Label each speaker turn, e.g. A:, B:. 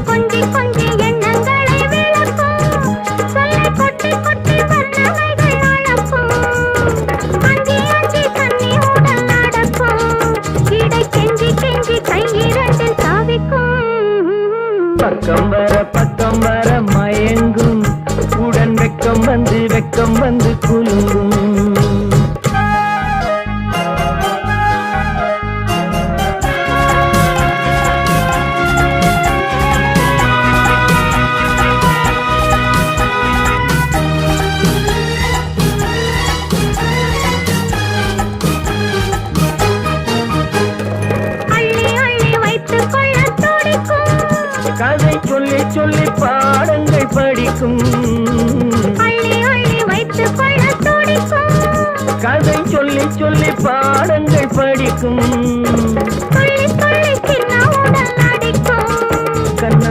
A: கொஞ்சி கொஞ்சி எண்ணங்களை விளக்கும் சொல்லை கொட்டி கொட்டி வண்ணமைகள் அளக்கும் அஞ்சி அஞ்சி கண்ணி உடல் நடக்கும் இடை கெஞ்சி கெஞ்சி கையிரண்டில் தாவிக்கும்
B: பக்கம் வர மயங்கும் உடன் வெக்கம் வந்து குலுங்கும் கதை சொல்லி சொல்லி பாடங்கள் படிக்கும்
A: அள்ளி அள்ளி வைத்து கொள்ள துடிக்கும்
B: கதை சொல்லி சொல்லி பாடங்கள் படிக்கும்